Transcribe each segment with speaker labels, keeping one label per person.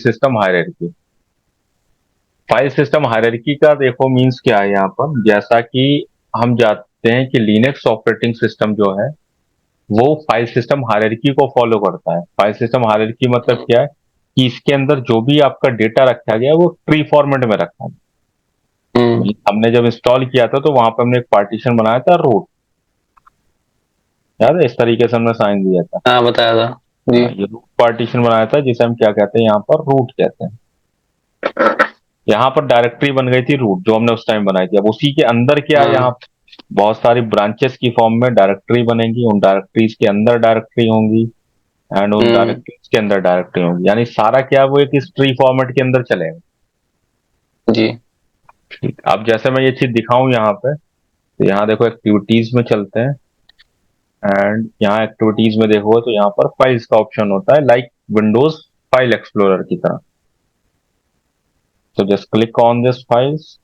Speaker 1: System hierarchy. File system hierarchy का देखो means क्या है यहाँ पर, जैसा कि हम जानते हैं कि लिनक्स ऑपरेटिंग सिस्टम जो है वो फाइल सिस्टम हायरार्की को फॉलो करता है। फाइल सिस्टम हायरार्की मतलब क्या है कि इसके अंदर जो भी आपका डेटा रखा गया है वो ट्री फॉर्मेट में रखा है।
Speaker 2: हम्म।
Speaker 1: हमने जब इंस्टॉल किया था तो वहां पे हमने एक पार्टीशन बनाया था रूट, याद है? इस तरीके से हमने साइन दिया था।
Speaker 2: हाँ, बताया था जी।
Speaker 1: हाँ, ये रूट पार्टीशन बनाया था जिसे हम क्या कहते हैं यहाँ पर, रूट कहते हैं। यहाँ पर डायरेक्टरी बन गई थी रूट जो हमने उस टाइम बनाई थी। अब उसी के अंदर क्या है,
Speaker 2: हाँ।
Speaker 1: यहाँ बहुत सारी ब्रांचेस की फॉर्म में डायरेक्टरी बनेंगी, उन डायरेक्टरीज के अंदर डायरेक्टरी होंगी, एंड उन
Speaker 2: हम्म।
Speaker 1: डायरेक्टरीज के अंदर डायरेक्टरी होंगी, यानी सारा क्या है, वो एक ट्री फॉर्मेट के अंदर चलेगा।
Speaker 2: जी।
Speaker 1: ठीक, अब जैसे मैं ये चीज दिखाऊं यहाँ पे, तो यहाँ देखो एक्टिविटीज में चलते हैं, एंड यहाँ एक्टिविटीज में देखो तो यहाँ पर फाइल्स का ऑप्शन होता है, लाइक विंडोज फाइल एक्सप्लोरर की तरह। तो just click on this files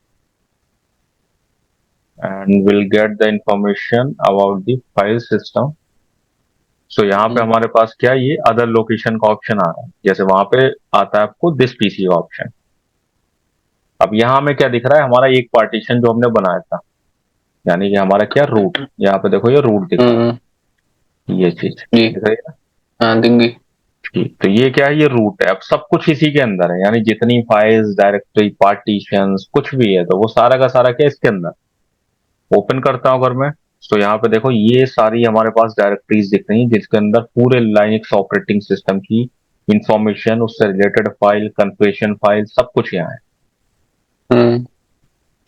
Speaker 1: and we'll get the information about the file system. सो यहाँ पे
Speaker 2: हम्म।
Speaker 1: हमारे पास क्या है, ये अदर लोकेशन का ऑप्शन आ रहा है, जैसे वहां पे आता है आपको दिस पीसी का ऑप्शन। अब यहाँ हमें क्या दिख रहा है, हमारा एक पार्टीशन जो हमने बनाया था, यानी कि हमारा क्या रूट, यहाँ पे देखो ये रूट दिख रहा
Speaker 2: हम्म।
Speaker 1: है, ये चीज
Speaker 2: जी।
Speaker 1: दिख रही है।
Speaker 2: हाँ, दिख गई।
Speaker 1: ठीक, तो ये क्या है, ये रूट है। अब सब कुछ इसी के अंदर है, यानी जितनी फाइल्स, डायरेक्टरी, पार्टीशंस कुछ भी है तो वो सारा का सारा क्या है, इसके अंदर। ओपन करता हूं अगर मैं, तो यहाँ पे देखो ये सारी हमारे पास डायरेक्टरीज दिख रही हैं जिसके अंदर पूरे लाइनक्स ऑपरेटिंग सिस्टम की इंफॉर्मेशन, उससे रिलेटेड फाइल, कन्फिग्रेशन फाइल, सब कुछ यहाँ है।
Speaker 2: हम्म।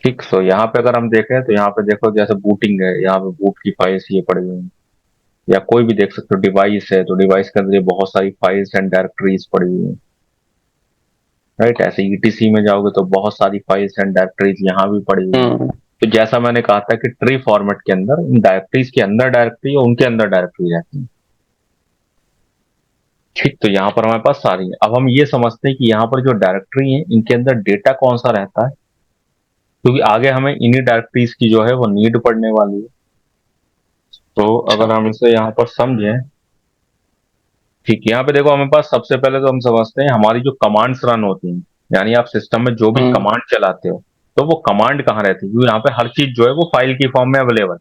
Speaker 1: ठीक, सो यहाँ पे अगर हम देखें तो यहाँ पे देखो जैसे बूटिंग है, यहाँ पे बूट की फाइल्स ये पड़ी हुई हैं, या कोई भी देख सकते हो, डिवाइस है तो डिवाइस के अंदर ये बहुत सारी फाइल्स एंड डायरेक्टरीज पड़ी हुई हैं। राइट, ऐसे ईटीसी में जाओगे तो बहुत सारी फाइल्स एंड डायरेक्टरीज यहाँ भी पड़ी हुई हैं।
Speaker 2: हम्म।
Speaker 1: तो जैसा मैंने कहा था कि ट्री फॉर्मेट के अंदर इन डायरेक्टरीज के अंदर डायरेक्टरी और उनके अंदर डायरेक्टरी रहती है। ठीक, तो यहाँ पर हमारे पास सारी है। अब हम ये समझते हैं कि यहाँ पर जो डायरेक्टरी है इनके अंदर डेटा कौन सा रहता है, क्योंकि आगे हमें इन्हीं डायरेक्टरीज की जो है वो नीड पड़ने वाली है। तो
Speaker 2: अच्छा।
Speaker 1: अगर हम इसे यहाँ पर समझें, ठीक, यहाँ पे देखो हमारे पास सबसे पहले तो हम समझते हैं हमारी जो कमांड्स रन होती हैं, यानी आप सिस्टम में जो भी
Speaker 2: हम्म।
Speaker 1: कमांड चलाते हो, तो वो कमांड कहाँ रहती है, क्योंकि यहाँ पे हर चीज जो है वो फाइल की फॉर्म में अवेलेबल।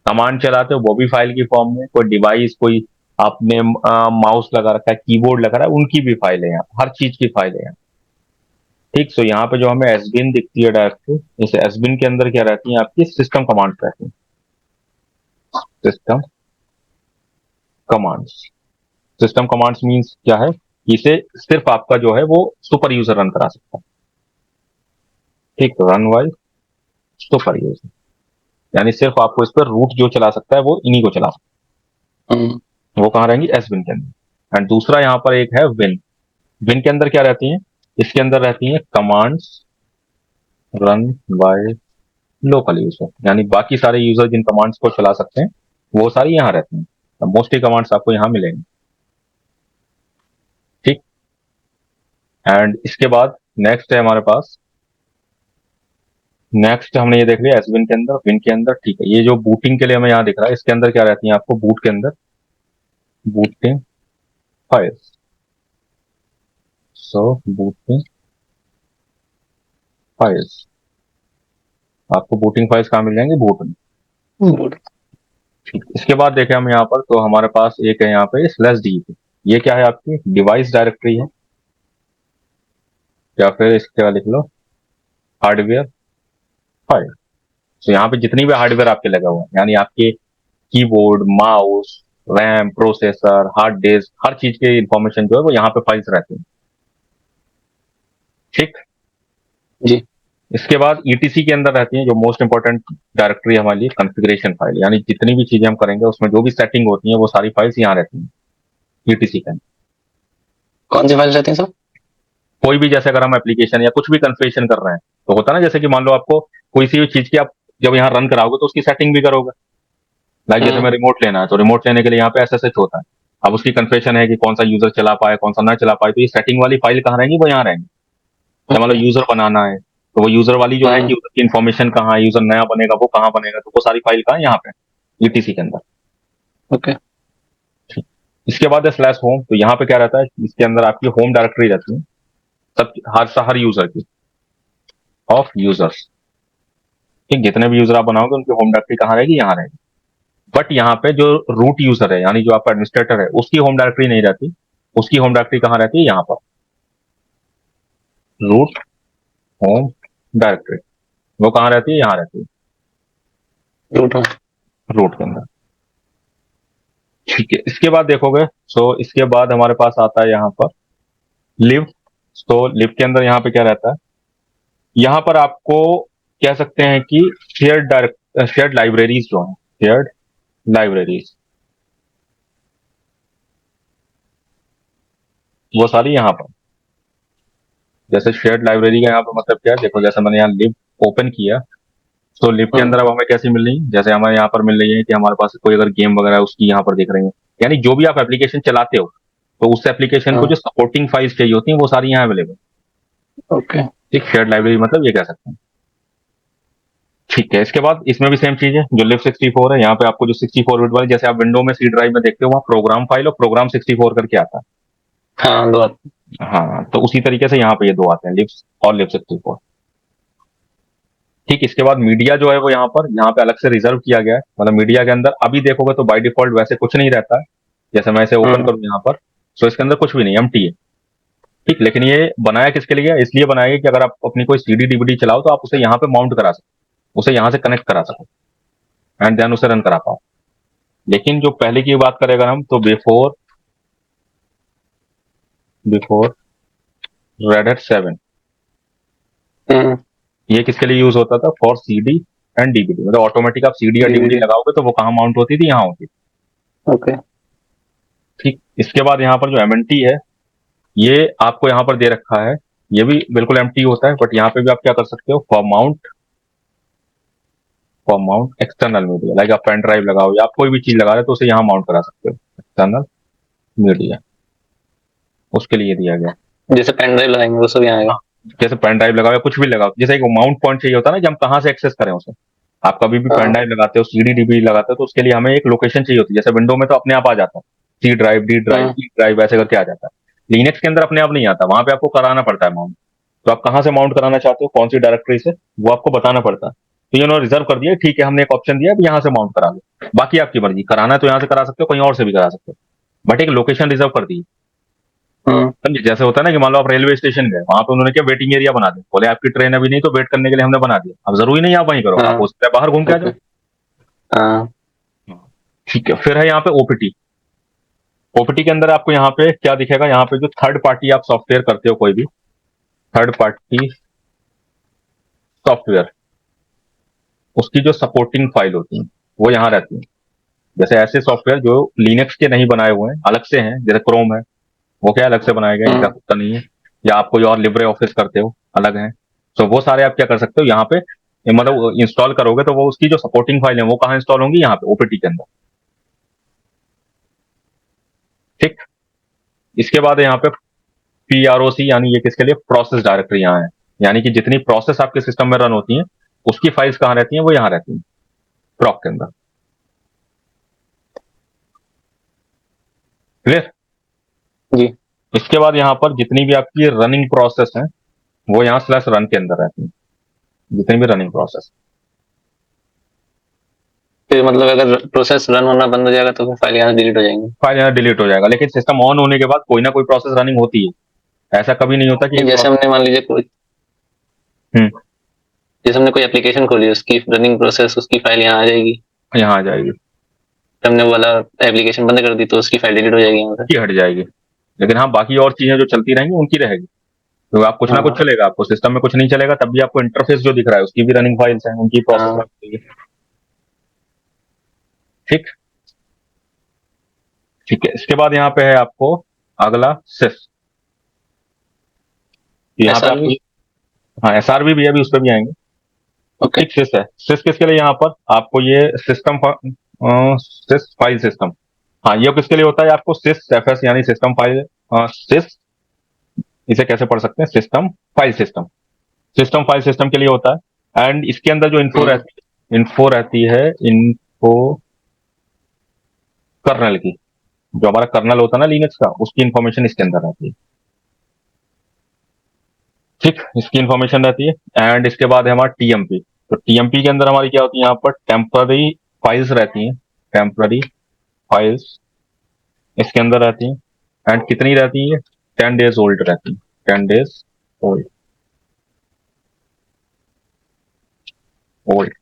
Speaker 1: कमांड चलाते हो वो भी फाइल की फॉर्म में, कोई डिवाइस, कोई आपने माउस लगा रखा है, कीबोर्ड लगा रहा है, उनकी भी फाइल है यहाँ, हर चीज की फाइल है यहाँ। ठीक, सो यहाँ पे जो हमें एसबिन दिखती है डायरेक्टली, जैसे एसबिन के अंदर क्या रहती है, आपकी सिस्टम कमांड्स रहती है। System commands, system commands means क्या है, इसे सिर्फ आपका जो है वो सुपर यूजर रन करा सकता है। ठीक, रन बाय सुपर यूजर, यानी सिर्फ आपको इस पर रूट जो चला सकता है वो इन्हीं को चला सकता
Speaker 2: हम्म।
Speaker 1: है, वो कहाँ रहेंगी, एसबिन के अंदर। एंड दूसरा यहाँ पर एक है विन। विन के अंदर क्या रहती है, इसके अंदर रहती है commands run by local user, यानी बाकी सारे यूजर जिन कमांड्स को चला सकते हैं वो सारी यहाँ रहती हैं। मोस्टली कमांड्स आपको यहाँ मिलेंगे। ठीक, एंड इसके बाद नेक्स्ट है हमारे पास, नेक्स्ट हमने ये देख लिया एसविन के अंदर, विन के अंदर। ठीक है, ये जो बूटिंग के लिए हमें यहाँ दिख रहा है, इसके अंदर क्या रहती है आपको, बूट के अंदर बूटिंग फाइल्स। सो बूटिंग फाइल्स, आपको बूटिंग फाइल्स कहाँ मिल जाएंगे, बूट में।
Speaker 2: गुड।
Speaker 1: ठीक, इसके बाद देखें हम यहाँ पर, तो हमारे पास एक है यहाँ पे स्लैश डी। ये क्या है, आपकी डिवाइस डायरेक्टरी है, या फिर इसके बाद लिख लो हार्डवेयर फाइल। तो यहाँ पे जितनी भी हार्डवेयर आपके लगा हुआ है, यानी आपके keyboard, mouse, RAM, processor, hard disk, हर चीज के इंफॉर्मेशन जो है वो यहाँ पे फाइल्स रहती है। ठीक,
Speaker 2: जी।
Speaker 1: इसके बाद ईटीसी के अंदर रहती है जो मोस्ट इंपॉर्टेंट डायरेक्टरी हमारे लिए, कॉन्फ़िगरेशन फाइल, यानी जितनी भी चीजें हम करेंगे उसमें जो भी सेटिंग होती है वो सारी फाइल्स यहाँ रहती हैं ईटीसी के अंदर।
Speaker 2: कौन सी फाइल रहती है सब?
Speaker 1: कोई भी, जैसे अगर हम एप्लीकेशन या कुछ भी कॉन्फ़िगरेशन कर रहे हैं, तो होता है ना, जैसे कि मान लो आपको कोई सी भी चीज की आप जब यहाँ रन कराओगे तो उसकी सेटिंग भी करोगे। लाइक जैसे मैं
Speaker 2: हम्म।
Speaker 1: रिमोट लेना है, तो रिमोट लेने के लिए यहाँ पे एसएसएच होता है। अब उसकी कन्फेशन है कि कौन सा यूजर चला पाए, कौन सा ना चला पाए, तो ये सेटिंग वाली फाइल कहाँ रहेंगी, वो यहाँ रहेंगी। या मान लो
Speaker 2: ओके।
Speaker 1: यूजर बनाना है, तो वो यूजर वाली जो है कि
Speaker 2: हम्म।
Speaker 1: यूजर की इन्फॉर्मेशन कहाँ है, यूजर नया बनेगा वो कहाँ बनेगा, तो वो सारी फाइल कहाँ है, यहाँ पे ईटीसी के अंदर।
Speaker 2: ओके।
Speaker 1: इसके बाद है स्लैश होम। तो यहाँ पे क्या रहता है, इसके अंदर आपकी होम डायरेक्टरी रहती है। सब हर यूजर की, ऑफ यूजर्स। ठीक, जितने भी यूजर आप बनाओगे उनकी होम डायरेक्टरी कहाँ रहेगी, यहाँ रहेगी। बट यहाँ पे जो रूट यूजर है, यानी जो आपका एडमिनिस्ट्रेटर है, उसकी होम डायरेक्टरी नहीं रहती। उसकी होम डायरेक्टरी कहाँ रहती है, यहाँ पर, रूट होम डायरेक्टरी। वो कहाँ रहती है, यहाँ रहती है,
Speaker 2: रूट में।
Speaker 1: रूट के अंदर। ठीक है, इसके बाद देखोगे, सो इसके बाद हमारे पास आता है यहाँ पर लिव। तो लिव के अंदर यहाँ पे क्या रहता है, यहाँ पर आपको कह सकते हैं कि शेयर्ड लाइब्रेरीज जो है, शेयर्ड लाइब्रेरीज, वो सारी यहाँ पर। जैसे शेयर्ड लाइब्रेरी का यहाँ पे मतलब क्या है, देखो जैसे मैंने यहाँ लिव ओपन किया, तो लिव के अंदर अब हमें कैसी मिल रही है, जैसे हमें यहाँ पर मिल रही है कि हमारे पास कोई अगर गेम वगैरह है उसकी यहाँ पर दिख रही है। यानी जो भी आप एप्लीकेशन चलाते हो, तो उस एप्लीकेशन को जो सपोर्टिंग फाइल्स चाहिए होती हैं वो सारी यहाँ अवेलेबल।
Speaker 2: ओके।
Speaker 1: ठीक, शेयर्ड लाइब्रेरी मतलब ये कह सकते हैं। ठीक है, इसके बाद इसमें भी सेम चीज है, जो लिव 64 है, यहाँ पे आपको जो 64 बिट वाली, जैसे आप विंडो में सी ड्राइव में देखते हो वहाँ प्रोग्राम फाइल और प्रोग्राम 64 करके आता
Speaker 2: हाँ, दो आते
Speaker 1: है। हाँ, तो उसी तरीके से यहाँ पे ये दो आते हैं, लिव और लिव 64। ठीक, इसके बाद मीडिया जो है वो यहाँ पे अलग से रिजर्व किया गया है। मतलब मीडिया के अंदर अभी देखोगे तो बाय डिफॉल्ट वैसे कुछ नहीं रहता है। जैसे मैं इसे ओपन करूँ यहाँ पर, तो इसके अंदर कुछ भी नहीं, एम्प्टी है। ठीक, लेकिन ये बनाया किसके लिए है, इसलिए बनाया गया कि अगर आप अपनी कोई सीडी डीवीडी चलाओ तो आप उसे यहाँ पे माउंट करा सको, उसे यहाँ से कनेक्ट करा सको, एंड देन उसे रन करा पाओ। लेकिन जो पहले की बात करें अगर हम, तो बिफोर बिफोर रेड 7, ये किसके लिए यूज होता था, फॉर सीडी एंड डीवीडी। मतलब ऑटोमेटिक आप सीडी या डीवीडी
Speaker 2: DVD।
Speaker 1: लगाओगे तो वो कहाँ माउंट होती थी, यहाँ होती थी।
Speaker 2: ओके।
Speaker 1: ठीक, इसके बाद यहाँ पर जो एमएनटी है, ये आपको यहाँ पर दे रखा है, ये भी बिल्कुल एम्प्टी होता है। बट यहाँ पे भी आप क्या कर सकते हो, for mount external media, like आप पेन ड्राइव लगाओ या आप कोई भी चीज लगा रहे हो तो उसे यहाँ माउंट करा सकते हो, एक्सटर्नल मीडिया, उसके लिए दिया गया।
Speaker 2: जैसे पेन ड्राइव लगाएंगे वो सब यहाँ आएगा।
Speaker 1: हाँ, जैसे पेन ड्राइव लगाओ या कुछ भी लगाओ, जैसे एक माउंट पॉइंट चाहिए होता है ना कि हम कहाँ से एक्सेस करें उसे। आप कभी भी पेन ड्राइव लगाते हो, सीडी डीवीडी लगाते हो, तो उसके लिए हमें एक लोकेशन चाहिए होती है। जैसे विंडो में तो अपने आप आ जाता है, C drive, D drive, E drive, ऐसे करके आ जाता है। लिनक्स के अंदर अपने आप नहीं आता, वहां पे आपको कराना पड़ता है माउंट। तो आप कहाँ से माउंट कराना चाहते हो, कौन सी डायरेक्टरी से, वो आपको बताना पड़ता है। तो ये उन्होंने रिजर्व कर दिया, ठीक है, हमने एक ऑप्शन दिया यहाँ से माउंट करा लो, बाकी आपकी मर्जी, कराना है तो यहाँ से करा सकते हो, कहीं और से भी करा सकते हो, बट एक लोकेशन रिजर्व कर दी। समझे, जैसे होता है ना कि मान लो आप रेलवे स्टेशन गए, वहां पे उन्होंने क्या वेटिंग एरिया बना दिया, बोले आपकी ट्रेन अभी नहीं, तो वेट करने के लिए हमने बना दिया। अब जरूरी नहीं आप वहीं करो, आप उससे बाहर घूम के आ जाओ।
Speaker 2: हाँ।
Speaker 1: ठीक है, फिर है यहाँ पे ओपीटी। ओपीटी के अंदर आपको यहाँ पे क्या दिखेगा, यहाँ पे जो थर्ड पार्टी आप सॉफ्टवेयर करते हो, कोई भी थर्ड पार्टी सॉफ्टवेयर, उसकी जो सपोर्टिंग फाइल होती है वो यहाँ रहती है। जैसे ऐसे सॉफ्टवेयर जो लिनक्स के नहीं बनाए हुए हैं, अलग से हैं, जैसे क्रोम है, वो क्या अलग से बनाया गया, इनका खुद का नहीं है। या आप कोई और लिब्रे ऑफिस करते हो, अलग है। तो वो सारे आप क्या कर सकते हो, यहाँ पे मतलब इंस्टॉल करोगे तो वो उसकी जो सपोर्टिंग फाइल है वो कहाँ इंस्टॉल होंगी, यहाँ पे ओपीटी के अंदर। ठीक, इसके बाद यहाँ पे पीआरओसी, यानी ये किसके लिए, प्रोसेस डायरेक्टरी यहाँ है। यानी कि जितनी प्रोसेस आपके सिस्टम में रन होती हैं उसकी फाइल्स कहाँ रहती हैं, वो यहाँ रहती हैं, प्रॉक के अंदर। क्लियर।
Speaker 2: जी।
Speaker 1: इसके बाद यहाँ पर जितनी भी आपकी रनिंग प्रोसेस है वो यहाँ /रन के अंदर रहती है, जितनी भी रनिंग प्रोसेस।
Speaker 2: फिर मतलब अगर प्रोसेस रन होना बंद हो जाएगा तो फिर फाइल यहाँ से डिलीट हो जाएंगी।
Speaker 1: फाइल यहाँ डिलीट हो जाएगा, लेकिन सिस्टम ऑन होने के बाद कोई ना कोई प्रोसेस रनिंग होती है। ऐसा कभी नहीं होता कि एक
Speaker 2: जैसे हमने मान लीजिए कोई
Speaker 1: हम्म,
Speaker 2: जैसे हमने कोई एप्लीकेशन खोली, उसकी रनिंग प्रोसेस, उसकी फाइल यहाँ आ जाएगी।
Speaker 1: यहाँ आ जाएगी,
Speaker 2: हमने वो वाला एप्लीकेशन बंद कर दी तो उसकी फाइल डिलीट हो जाएगी यहाँ से।
Speaker 1: की हट जाएगी। लेकिन हाँ, बाकी और चीजें जो चलती रहेंगी उनकी रहेगी। तो आप कुछ ना कुछ चलेगा, आपको सिस्टम में कुछ नहीं चलेगा तब भी आपको इंटरफेस जो दिख रहा है उसकी भी रनिंग फाइल्स हैं, उनकी प्रोसेस
Speaker 2: हाँ।
Speaker 1: रन। ठीक, ठीक है, इसके बाद यहाँ पे है आपको अगला सिस। यहाँ पे
Speaker 2: SRV।
Speaker 1: आपको, हाँ एसआरबी भी है, अभी उस पर भी आएंगे।
Speaker 2: ओके।
Speaker 1: ठीक, सिस है, सिस किसके लिए, यहाँ पर आपको ये सिस्टम सिस फाइल सिस्टम। हाँ, ये किसके लिए होता है, आपको सिस एफएस यानी सिस्टम फाइल सिस, इसे कैसे पढ़ सकते हैं, system file system, system file system के लिए होता है। एंड इसके अंदर जो इन्फो रहती है, इन्फो कर्नल की, जो हमारा कर्नल होता है ना लिनक्स का, उसकी इंफॉर्मेशन इसके अंदर रहती है। ठीक, इसकी इंफॉर्मेशन रहती है। एंड इसके बाद है हमारा टीएमपी। तो टीएमपी के अंदर हमारी क्या होती है, यहाँ पर टेम्पररी फाइल्स रहती हैं, टेम्पररी फाइल्स इसके अंदर रहती हैं। एंड कितनी रहती है, 10 days ओल्ड रहती है, 10 days ओल्ड, ओल्ड।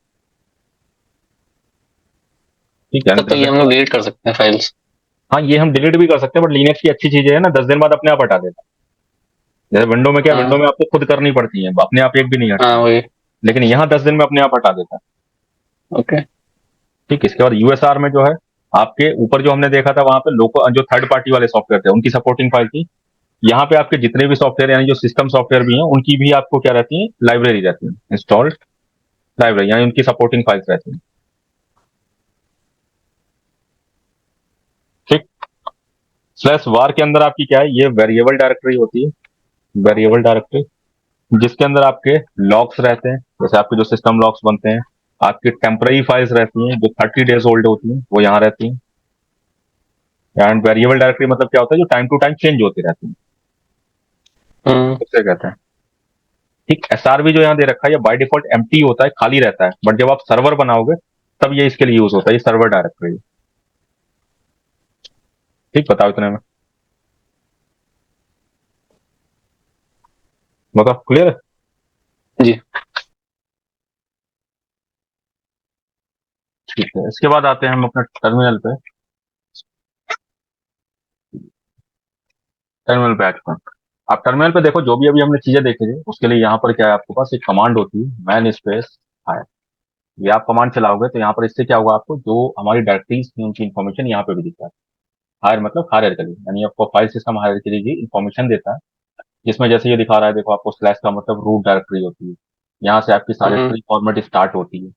Speaker 1: ठीक है,
Speaker 2: तब तो
Speaker 1: 10
Speaker 2: ये
Speaker 1: दिन
Speaker 2: हम लोग
Speaker 1: बाद।
Speaker 2: डिलीट कर सकते हैं फाइल्स।
Speaker 1: हाँ, ये हम डिलीट भी कर सकते हैं, बट लिनक्स की अच्छी चीज है ना, 10 दिन बाद अपने आप हटा देता है। जैसे विंडो में क्या, विंडो
Speaker 2: हाँ
Speaker 1: में आपको खुद करनी पड़ती है, अपने आप एक भी नहीं
Speaker 2: हाँ,
Speaker 1: हटती है।
Speaker 2: वही।
Speaker 1: लेकिन यहाँ 10 दिन में अपने आप हटा देता है।
Speaker 2: ओके।
Speaker 1: ठीक, इसके बाद यूएसआर में जो है, आपके ऊपर जो हमने देखा था वहां पे लोकल जो थर्ड पार्टी वाले सॉफ्टवेयर थे उनकी सपोर्टिंग फाइल थी। यहाँ पे आपके जितने भी सॉफ्टवेयर यानी जो सिस्टम सॉफ्टवेयर भी हैं उनकी भी आपको क्या रहती है, लाइब्रेरी रहती है, इंस्टॉल्ड लाइब्रेरी, यानी उनकी सपोर्टिंग फाइल्स रहती है। ठीक, स्लैश वार के अंदर आपकी क्या है, ये वेरिएबल डायरेक्टरी होती है, वेरिएबल डायरेक्टरी, जिसके अंदर आपके लॉग्स रहते हैं, जैसे आपके जो सिस्टम लॉग्स बनते हैं। आपकी टेम्पररी फाइल्स रहती हैं जो 30 days ओल्ड होती हैं, वो यहाँ रहती हैं। एंड वेरिएबल डायरेक्टरी मतलब क्या होता है, जो टाइम टू टाइम चेंज होती रहती है,
Speaker 2: हम्म।
Speaker 1: उसे कहते हैं। ठीक, एसआरवी जो यहाँ दे रखा है ये बाय डिफॉल्ट एम्प्टी होता है, खाली रहता है, बट जब आप सर्वर बनाओगे तब ये इसके लिए यूज होता है, ये सर्वर डायरेक्टरी। ठीक, बताओ इतने में, मतलब क्लियर है।
Speaker 2: जी।
Speaker 1: ठीक है, इसके बाद आते हैं हम अपने टर्मिनल पे, टर्मिनल पे आ चुका हूं। आप टर्मिनल पे देखो, जो भी अभी हमने चीजें देखी थी उसके लिए यहाँ पर क्या है, आपके पास एक कमांड होती है, मैन स्पेस हायर। ये आप कमांड चलाओगे तो यहाँ पर इससे क्या होगा, आपको जो हमारी डायरेक्टरीज थी उनकी इन्फॉर्मेशन यहाँ पे भी दिखता है। हायर मतलब हायरार्की, यानी आपको फाइल सिस्टम हायरार्की की इन्फॉर्मेशन देता है। जिसमें जैसे ये दिखा रहा है, देखो आपको स्लैश का मतलब रूट डायरेक्टरी होती है, यहाँ से आपकी सारी
Speaker 2: हम्म।
Speaker 1: ट्री फॉर्मेट स्टार्ट होती है।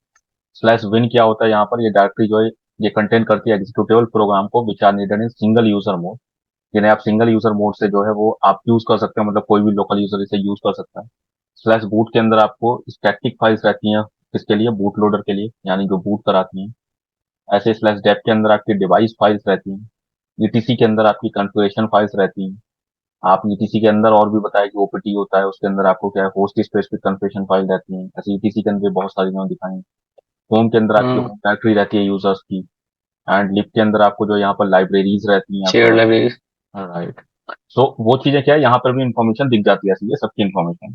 Speaker 1: स्लैश विन क्या होता है, यहाँ पर ये डायरेक्टरी जो है ये कंटेन करती है एग्जीक्यूटेबल प्रोग्राम को which are needed in single user mode, जिन्हें आप सिंगल यूजर मोड से जो है वो आप यूज कर सकते हैं, मतलब कोई भी लोकल यूजर इसे यूज कर सकता है। स्लैश बूट के अंदर आपको स्टैटिक फाइल्स रहती हैं, किसके लिए, बूट लोडर के लिए, यानी जो बूट कराती हैं। ऐसे स्लैश डेप के अंदर आपकी डिवाइस फाइल्स रहती हैं। ईटीसी के अंदर आपकी कॉन्फ़िगरेशन फाइल्स रहती हैं। आप ईटीसी के अंदर और भी बताया कि ओपीटी होता है, उसके अंदर आपको क्या है, होस्ट स्पेसिफिक कॉन्फ़िगरेशन फाइल रहती है। ऐसे ईटीसी के अंदर बहुत सारी मैंने दिखाई। होम के अंदर आपकी
Speaker 2: हम्म।
Speaker 1: होम डायरेक्टरी रहती है यूजर्स की। एंड लिब के अंदर आपको जो यहाँ पर लाइब्रेरीज रहती हैं
Speaker 2: शेयर्ड
Speaker 1: आपको।
Speaker 2: लाइब्रेरी।
Speaker 1: राइट, सो वो चीजें क्या है, यहाँ पर भी इंफॉर्मेशन दिख जाती है, ऐसी है सबकी इंफॉर्मेशन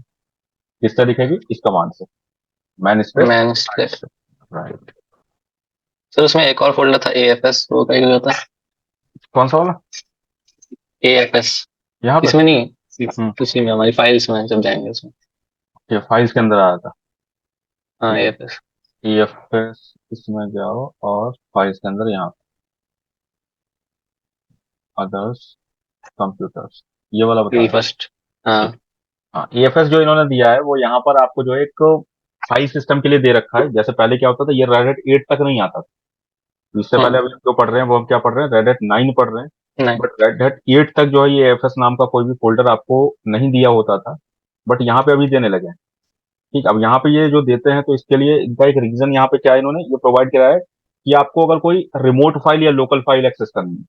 Speaker 1: किस तरह दिखेगी, इस कमांड से, man space.
Speaker 2: Man space.
Speaker 1: Right,
Speaker 2: sir उसमें एक और फोल्डर था AFS, वो क्या यूज होता है?
Speaker 1: कौन सा वाला,
Speaker 2: AFS।
Speaker 1: यहाँ पे।
Speaker 2: इसमें नहीं, उसी में हमारी फाइल्स में जब जाएंगे उसमें।
Speaker 1: ये फाइल्स के अंदर आया था।
Speaker 2: हाँ, AFS।
Speaker 1: EFS, इसमें जाओ और फाइल्स के अंदर यहाँ अदर्स कंप्यूटर्स, ये वाला बता
Speaker 2: फ्री
Speaker 1: रहा
Speaker 2: फर्स्ट। हाँ।
Speaker 1: है। हाँ, EFS जो इन्होंने दिया है वो यहाँ पर आपको जो एक फाइल सिस्टम के लिए दे रखा है। जैसे पहले क्या होता था, ये रेड 8 तक नहीं आता था। इससे पहले
Speaker 2: हम्म।
Speaker 1: अभी हम जो पढ़ रहे हैं वो हम क्या पढ़ रहे हैं, रेड 9 पढ़ रहे हैं।
Speaker 2: नहीं।
Speaker 1: बट रेड हैट 8 तक जो है ये एफएस नाम का कोई भी फोल्डर आपको नहीं दिया होता था, बट यहाँ पे अभी देने लगे हैं। ठीक, अब यहाँ पे ये जो देते हैं तो इसके लिए इनका एक रीजन यहाँ पे क्या है, इन्होंने ये प्रोवाइड किया है कि आपको अगर कोई रिमोट फाइल या लोकल फाइल एक्सेस करनी है,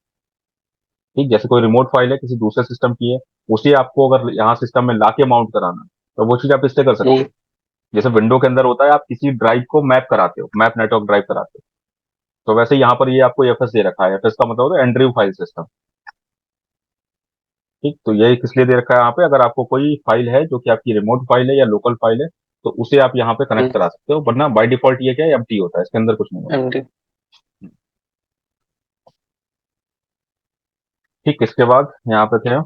Speaker 1: ठीक, जैसे कोई रिमोट फाइल है किसी दूसरे सिस्टम की है, उसे आपको अगर यहाँ सिस्टम में लाके माउंट कराना है, तो वो चीज आप इससे कर सकते
Speaker 2: वो।
Speaker 1: हो। जैसे विंडो के अंदर होता है, आप किसी ड्राइव को मैप कराते हो, मैप नेटवर्क ड्राइव कराते हो, तो वैसे यहाँ पर ये आपको एफएस दे रखा है। एफएस का मतलब होता है एंड्रयू फाइल सिस्टम। ठीक, तो ये किस लिए दे रखा है यहाँ पे, अगर आपको कोई फाइल है जो कि आपकी रिमोट फाइल है या लोकल फाइल है, तो उसे आप यहाँ पे कनेक्ट करा सकते हो, वरना बाय डिफॉल्ट ये क्या है, एम्प्टी होता है, इसके अंदर कुछ नहीं होता।
Speaker 2: एमडी।
Speaker 1: ठीक, इसके बाद यहाँ पे क्या है,